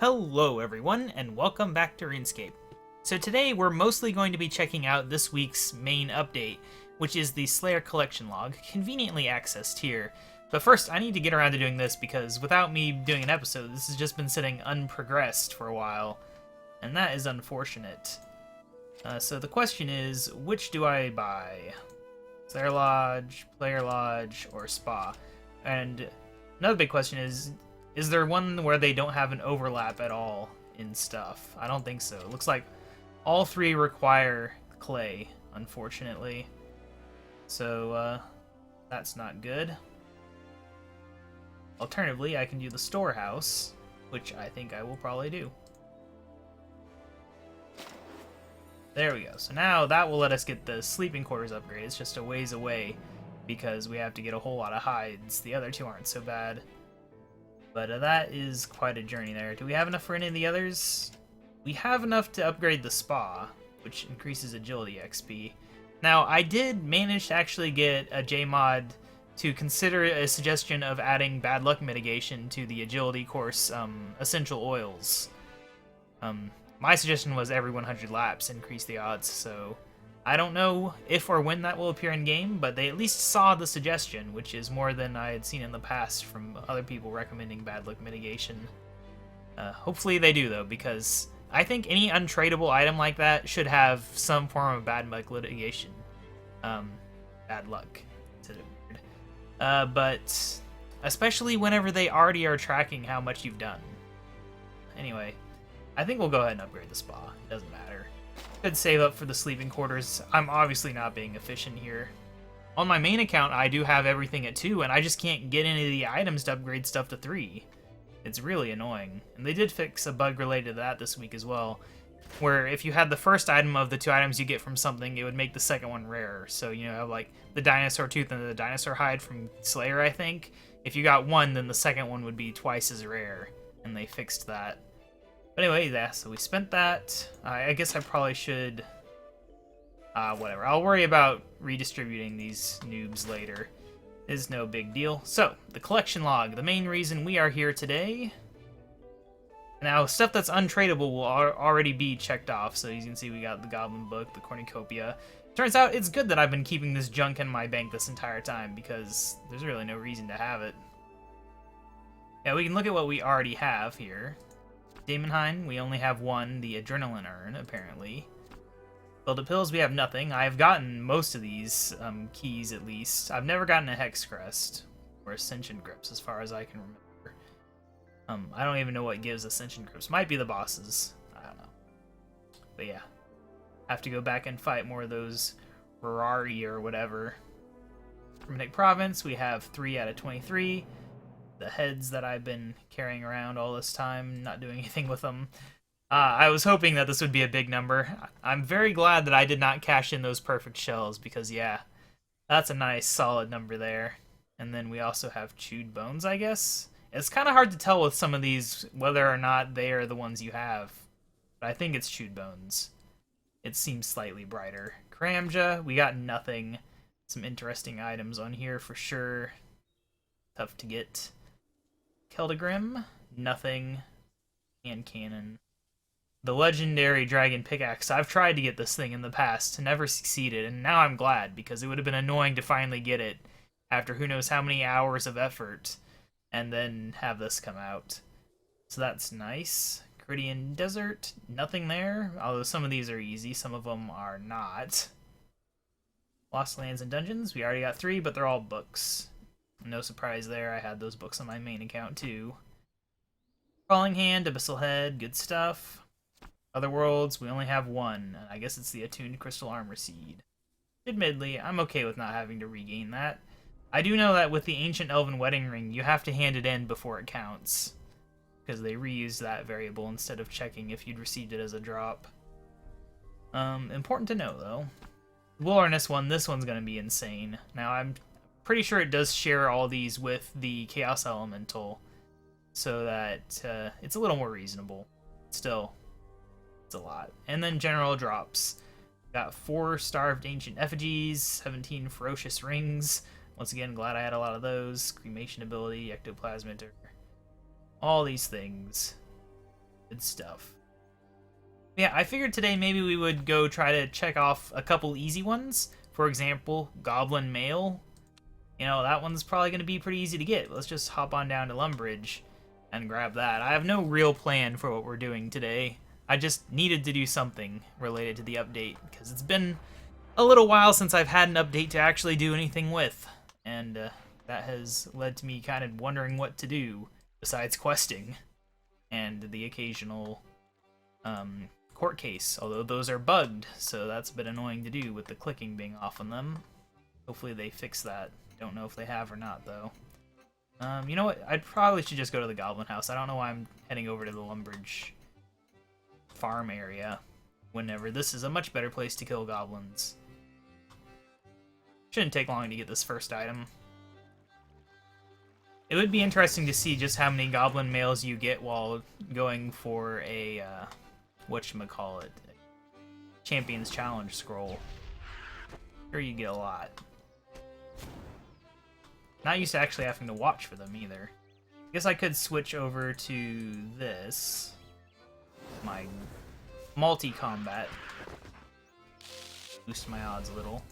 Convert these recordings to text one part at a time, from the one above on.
Hello everyone, and welcome back to RuneScape. So today we're mostly going to be checking out this week's main update, which is the Slayer collection log, conveniently accessed here. But first, I need to get around to doing this because without me doing an episode, this has just been sitting unprogressed for a while, and that is unfortunate. So the question is, which do I buy? Slayer Lodge, Player Lodge, or Spa? And another big question is there one where they don't have an overlap at all in stuff? I don't think so. It looks like all three require clay, unfortunately. So, that's not good. Alternatively, I can do the storehouse, which I think I will probably do. There we go. So now that will let us get the sleeping quarters upgrade. It's just a ways away because we have to get a whole lot of hides. The other two aren't so bad. But that is quite a journey there. Do we have enough for any of the others? We have enough to upgrade the spa, which increases agility XP. Now, I did manage to actually get a JMod to consider a suggestion of adding bad luck mitigation to the agility course essential oils. My suggestion was every 100 laps increase the odds, so I don't know if or when that will appear in game, but they at least saw the suggestion, which is more than I had seen in the past from other people recommending bad luck mitigation. Hopefully they do, though, because I think any untradeable item like that should have some form of bad luck mitigation. Bad luck. But especially whenever they already are tracking how much you've done. Anyway, I think we'll go ahead and upgrade the spa. It doesn't matter. Could save up for the sleeping quarters. I'm obviously not being efficient here. On my main account, I do have everything at 2, and I just can't get any of the items to upgrade stuff to 3. It's really annoying. And they did fix a bug related to that this week as well, where if you had the first item of the 2 items you get from something, it would make the second one rarer. So, you know, like the dinosaur tooth and the dinosaur hide from Slayer, I think. If you got one, then the second one would be twice as rare, and they fixed that. But anyway, yeah, so we spent that. I guess I probably should... whatever. I'll worry about redistributing these noobs later. Is no big deal. So, the collection log. The main reason we are here today. Now, stuff that's untradeable will already be checked off. So you can see we got the Goblin Book, the Cornucopia. Turns out it's good that I've been keeping this junk in my bank this entire time, because there's really no reason to have it. Yeah, we can look at what we already have here. Daemonheim, we only have one, the Adrenaline Urn, apparently. Build-up Pills, we have nothing. I've gotten most of these keys, at least. I've never gotten a Hex Crest or Ascension Grips, as far as I can remember. I don't even know what gives Ascension Grips. Might be the bosses. I don't know. But yeah. Have to go back and fight more of those Rarari or whatever. Hermetic Province, we have 3 out of 23. The heads that I've been carrying around all this time, not doing anything with them. I was hoping that this would be a big number. I'm very glad that I did not cash in those perfect shells, because yeah, that's a nice solid number there. And then we also have chewed bones, I guess. It's kind of hard to tell with some of these whether or not they are the ones you have, but I think it's chewed bones. It seems slightly brighter. Kramja, we got nothing. Some interesting items on here for sure. Tough to get. Keldagrim, nothing. Hand cannon. The legendary dragon pickaxe. I've tried to get this thing in the past, never succeeded, and now I'm glad, because it would have been annoying to finally get it after who knows how many hours of effort, and then have this come out. So that's nice. Caridian Desert, nothing there, although some of these are easy, some of them are not. Lost Lands and Dungeons, we already got 3, but they're all books. No surprise there, I had those books on my main account too. Crawling Hand, Abyssal Head, good stuff. Other Worlds, we only have 1, and I guess it's the Attuned Crystal Armor Seed. Admittedly, I'm okay with not having to regain that. I do know that with the Ancient Elven Wedding Ring, you have to hand it in before it counts, because they reused that variable instead of checking if you'd received it as a drop. Important to know, though. Wilderness one, this one's going to be insane. Now, I'm pretty sure it does share all these with the Chaos Elemental, so that it's a little more reasonable. Still, it's a lot. And then general drops. Got 4 Starved Ancient Effigies, 17 Ferocious Rings. Once again, glad I had a lot of those. Cremation ability, Ectoplasmic, all these things. Good stuff. Yeah, I figured today maybe we would go try to check off a couple easy ones. For example, Goblin Mail. You know, that one's probably going to be pretty easy to get. Let's just hop on down to Lumbridge and grab that. I have no real plan for what we're doing today. I just needed to do something related to the update, because it's been a little while since I've had an update to actually do anything with. And that has led to me kind of wondering what to do besides questing and the occasional court case, although those are bugged, so that's a bit annoying to do with the clicking being off on them. Hopefully they fix that. Don't know if they have or not, though. You know what? I probably should just go to the Goblin House. I don't know why I'm heading over to the Lumbridge farm area whenever this is a much better place to kill goblins. Shouldn't take long to get this first item. It would be interesting to see just how many goblin mails you get while going for a whatchamacallit, Champions Challenge scroll. Sure, you get a lot. Not used to actually having to watch for them either. I guess I could switch over to this. My multi-combat. Boost my odds a little.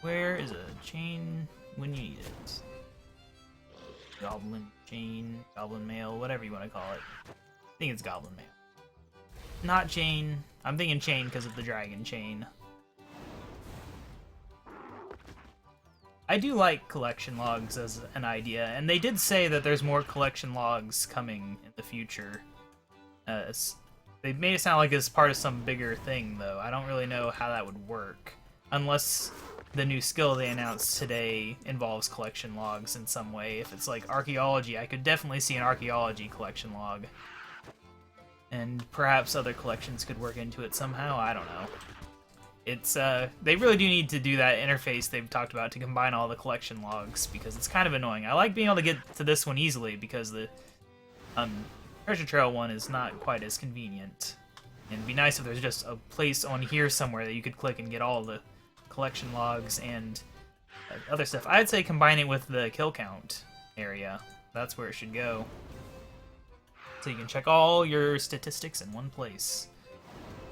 Where is a chain when you need it? Goblin chain, goblin mail, whatever you want to call it. I think it's goblin mail. Not chain. I'm thinking chain because of the dragon chain. I do like collection logs as an idea, and they did say that there's more collection logs coming in the future. They made it sound like it's part of some bigger thing, though. I don't really know how that would work, unless the new skill they announced today involves collection logs in some way. If it's like archaeology, I could definitely see an archaeology collection log. And perhaps other collections could work into it somehow, I don't know. It's, they really do need to do that interface they've talked about to combine all the collection logs, because it's kind of annoying. I like being able to get to this one easily, because the, treasure trail one is not quite as convenient. And it'd be nice if there's just a place on here somewhere that you could click and get all the collection logs and other stuff. I'd say combine it with the kill count area. That's where it should go. So you can check all your statistics in one place.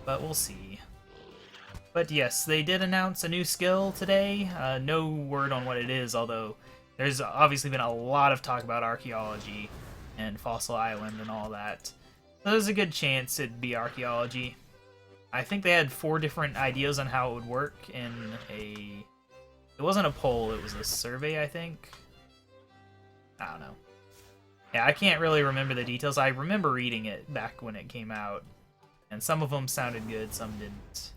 But we'll see. But yes, they did announce a new skill today. No word on what it is, although there's obviously been a lot of talk about archaeology and Fossil Island and all that. So there's a good chance it'd be archaeology. I think they had 4 different ideas on how it would work in a... It wasn't a poll, it was a survey, I think? I don't know. Yeah, I can't really remember the details. I remember reading it back when it came out, and some of them sounded good, some didn't.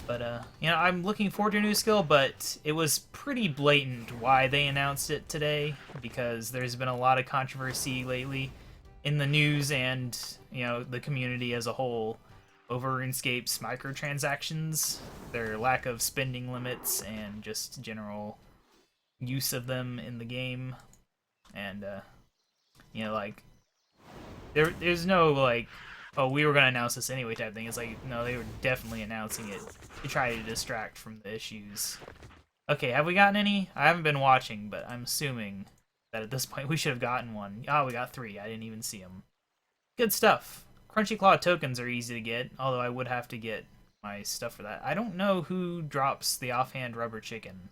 But, you know, I'm looking forward to a new skill, but it was pretty blatant why they announced it today, because there's been a lot of controversy lately in the news and, you know, the community as a whole over RuneScape's microtransactions, their lack of spending limits, and just general use of them in the game. And, you know, like, there's no, like, oh, we were going to announce this anyway type thing. It's like, no, they were definitely announcing it to try to distract from the issues. Okay, have we gotten any? I haven't been watching, but I'm assuming that at this point we should have gotten one. Oh, we got 3. I didn't even see them. Good stuff. Crunchy Claw tokens are easy to get, although I would have to get my stuff for that. I don't know who drops the offhand rubber chicken.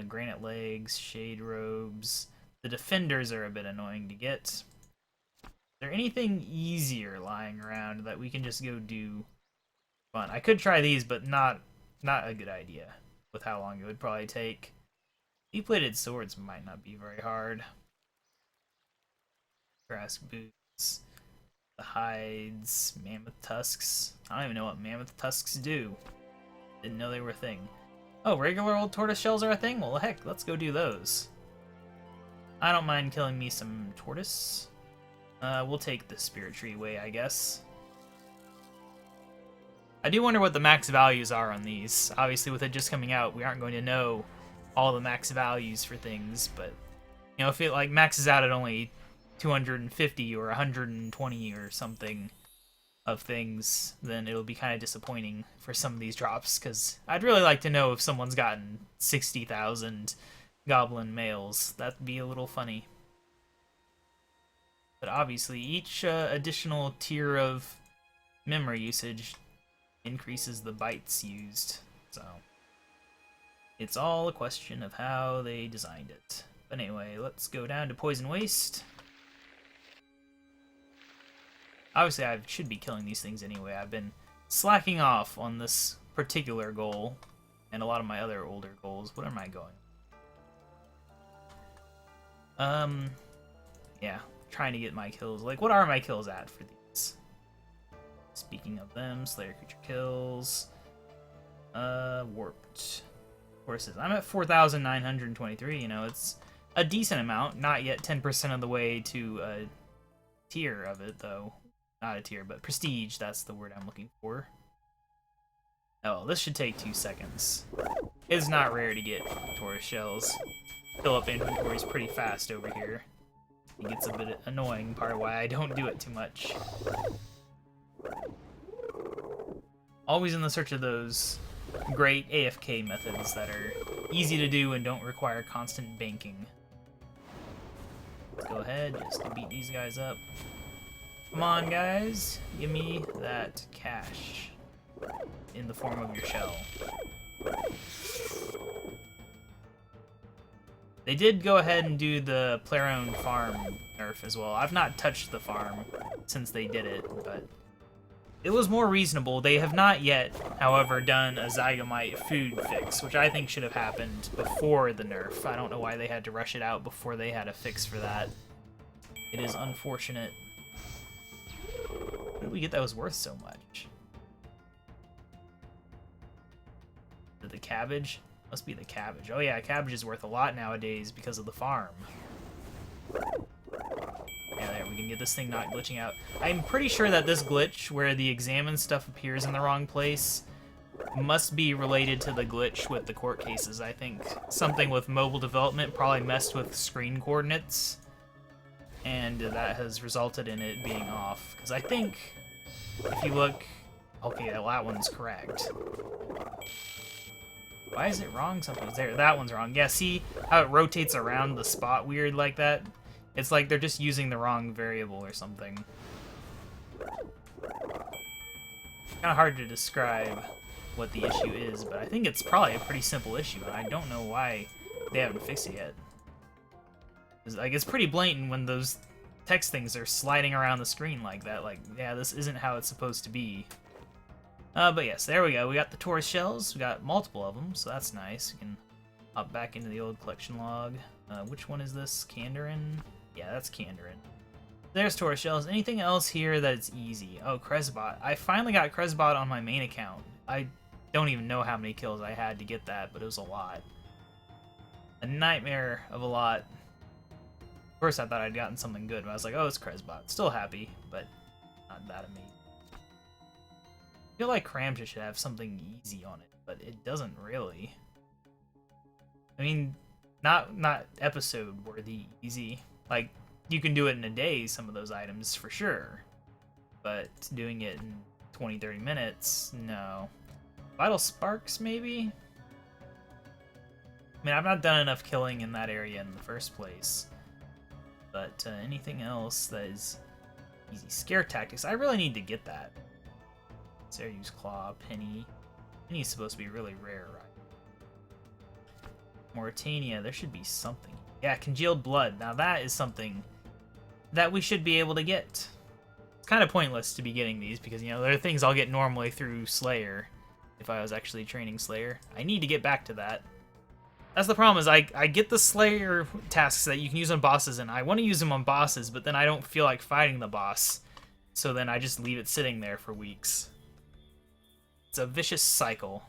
Granite legs, shade robes. The defenders are a bit annoying to get. Is there anything easier lying around that we can just go do fun? I could try these, but not a good idea with how long it would probably take. Deep-plated swords might not be very hard. Grass boots, the hides, mammoth tusks. I don't even know what mammoth tusks do. Didn't know they were a thing. Oh, regular old tortoise shells are a thing? Well, heck, let's go do those. I don't mind killing me some tortoise. We'll take the spirit tree way, I guess. I do wonder what the max values are on these. Obviously, with it just coming out, we aren't going to know all the max values for things, but, you know, if it, like, maxes out at only 250 or 120 or something of things, then it'll be kind of disappointing for some of these drops, because I'd really like to know if someone's gotten 60,000 goblin males. That'd be a little funny. But obviously, each additional tier of memory usage increases the bytes used. So it's all a question of how they designed it. But anyway, let's go down to Poison Waste. Obviously, I should be killing these things anyway. I've been slacking off on this particular goal and a lot of my other older goals. What am I going? Yeah, trying to get my kills. Like, what are my kills at for these? Speaking of them, Slayer creature kills. Warped horses. I'm at 4,923. You know, it's a decent amount. Not yet 10% of the way to a tier of it, though. Not a tier, but prestige. That's the word I'm looking for. Oh, this should take 2 seconds. It's not rare to get tortoise shells. Fill up inventories pretty fast over here. It gets a bit annoying, part of why I don't do it too much. Always in the search of those great AFK methods that are easy to do and don't require constant banking. Let's go ahead, just beat these guys up. Come on, guys. Give me that cash in the form of your shell. They did go ahead and do the player-owned farm nerf as well. I've not touched the farm since they did it, but it was more reasonable. They have not yet, however, done a Zygomite food fix, which I think should have happened before the nerf. I don't know why they had to rush it out before they had a fix for that. It is unfortunate. How did we get that was worth so much? The cabbage? Must be the cabbage. Oh yeah, cabbage is worth a lot nowadays because of the farm. Yeah, there, we can get this thing not glitching out. I'm pretty sure that this glitch, where the examine stuff appears in the wrong place, must be related to the glitch with the court cases. I think something with mobile development probably messed with screen coordinates, and that has resulted in it being off. Because I think, if you look... Okay, that one's correct. Why is it wrong? Something's there. That one's wrong. Yeah, see how it rotates around the spot weird like that? It's like they're just using the wrong variable or something. Kind of hard to describe what the issue is, but I think it's probably a pretty simple issue, and I don't know why they haven't fixed it yet. Like, it's pretty blatant when those text things are sliding around the screen like that. Like, yeah, this isn't how it's supposed to be. But yes, there we go. We got the tortoise shells. We got multiple of them, so that's nice. We can hop back into the old collection log. Which one is this? Kandarin? Yeah, that's Kandarin. There's tortoise shells. Anything else here that's easy? Oh, Kresbot. I finally got Kresbot on my main account. I don't even know how many kills I had to get that, but it was a lot. A nightmare of a lot. Of course, I thought I'd gotten something good, but I was like, oh, it's Kresbot. Still happy, but not that amazing. I feel like Kramja should have something easy on it, but it doesn't really. I mean, not episode worthy easy. Like, you can do it in a day, some of those items for sure, but doing it in 20-30 minutes, no. Vital Sparks, maybe? I mean, I've not done enough killing in that area in the first place, but anything else that is easy. Scare Tactics, I really need to get that. Use Claw, Penny. Penny's supposed to be really rare, right? Mauritania, there should be something. Yeah, Congealed Blood. Now that is something that we should be able to get. It's kind of pointless to be getting these because, you know, there are things I'll get normally through Slayer if I was actually training Slayer. I need to get back to that. That's the problem, is I get the Slayer tasks that you can use on bosses, and I want to use them on bosses, but then I don't feel like fighting the boss. So then I just leave it sitting there for weeks. It's a vicious cycle.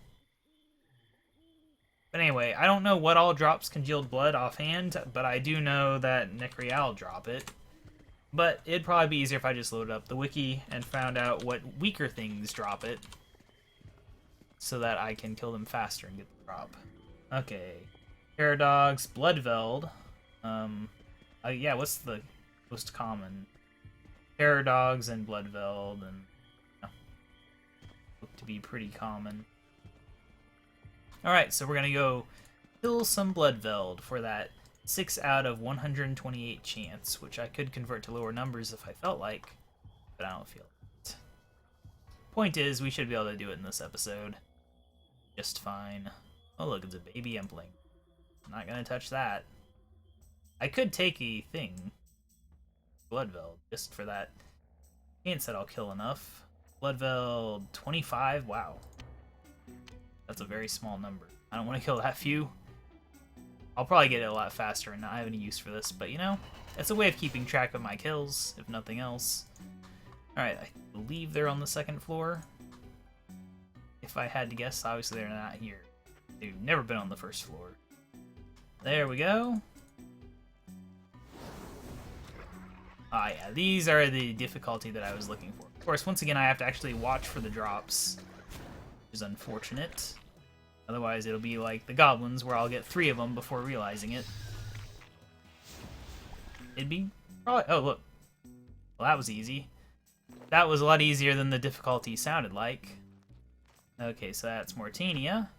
But anyway, I don't know what all drops Congealed Blood offhand, but I do know that Necreal drop it. But it'd probably be easier if I just loaded up the wiki and found out what weaker things drop it, so that I can kill them faster and get the drop. Okay. Paradox, Bloodveld. Yeah, what's the most common? Paradox and Bloodveld, and look to be pretty common. Alright, so we're gonna go kill some Bloodveld for that 6 out of 128 chance, which I could convert to lower numbers if I felt like, but I don't feel it. Point is, we should be able to do it in this episode. Just fine. Oh look, it's a baby Empling. I'm not gonna touch that. I could take a thing. Bloodveld, just for that chance that I'll kill enough. Bloodveld 25, wow. That's a very small number. I don't want to kill that few. I'll probably get it a lot faster and not have any use for this, but you know, it's a way of keeping track of my kills, if nothing else. Alright, I believe they're on the second floor. If I had to guess, obviously they're not here. They've never been on the first floor. There we go. Ah, yeah, these are the difficulty that I was looking for. Of course, once again, I have to actually watch for the drops, which is unfortunate. Otherwise, it'll be like the goblins, where I'll get 3 of them before realizing it. It'd be probably... Oh, look. Well, that was easy. That was a lot easier than the difficulty sounded like. Okay, so that's Mortania.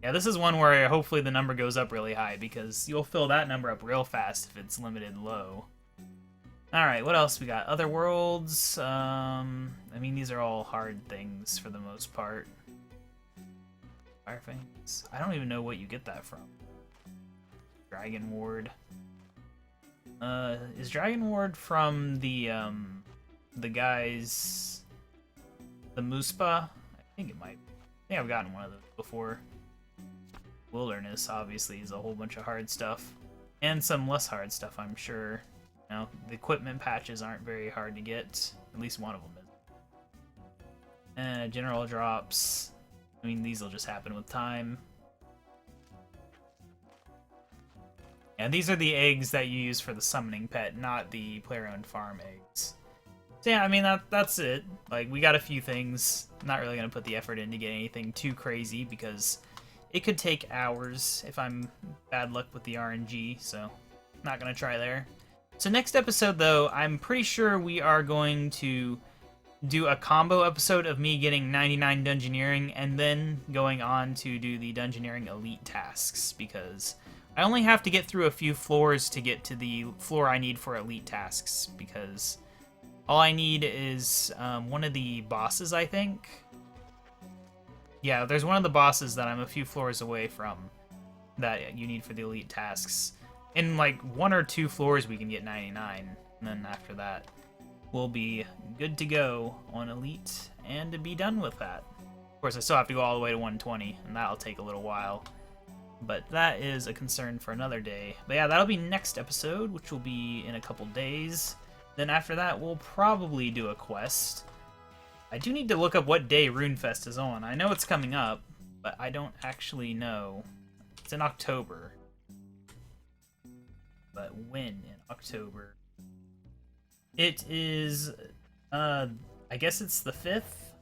Yeah, this is one where hopefully the number goes up really high, because you'll fill that number up real fast if it's limited low. Alright, what else we got? Other worlds. I mean, these are all hard things for the most part. Firefangs. I don't even know what you get that from. Dragon Ward. Is Dragon Ward from the guys... The Muspa? I think it might. I think I've gotten one of those before. Wilderness, obviously, is a whole bunch of hard stuff. And some less hard stuff, I'm sure. You know, the equipment patches aren't very hard to get. At least one of them is. And general drops. I mean, these will just happen with time. And these are the eggs that you use for the summoning pet, not the player-owned farm eggs. So yeah, I mean, that's it. Like, we got a few things. Not really going to put the effort in to get anything too crazy, because it could take hours if I'm bad luck with the RNG, so not going to try there. So next episode, though, I'm pretty sure we are going to do a combo episode of me getting 99 Dungeoneering and then going on to do the Dungeoneering Elite tasks, because I only have to get through a few floors to get to the floor I need for Elite tasks, because all I need is one of the bosses, I think. Yeah, there's one of the bosses that I'm a few floors away from that you need for the Elite tasks. In like 1 or 2 floors we can get 99, and then after that we'll be good to go on Elite and to be done with that. Of course, I still have to go all the way to 120, and that'll take a little while, but that is a concern for another day. But yeah, that'll be next episode, which will be in a couple days. Then after that, we'll probably do a quest. I do need to look up what day RuneFest is on. I know it's coming up, but I don't actually know. It's in October. But when in October? It is, I guess it's the 5th?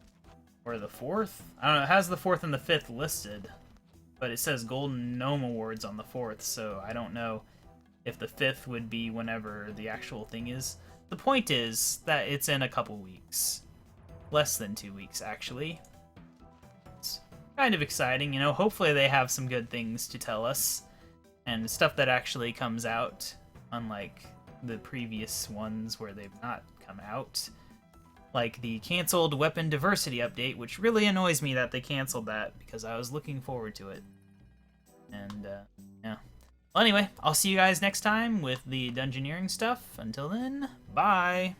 Or the 4th? I don't know, it has the 4th and the 5th listed. But it says Golden Gnome Awards on the 4th, so I don't know if the 5th would be whenever the actual thing is. The point is that it's in a couple weeks. Less than 2 weeks, actually. It's kind of exciting, you know, hopefully they have some good things to tell us. And stuff that actually comes out, unlike the previous ones where they've not come out. Like the canceled weapon diversity update, which really annoys me that they canceled that, because I was looking forward to it. And, yeah. Well, anyway, I'll see you guys next time with the Dungeoneering stuff. Until then, bye!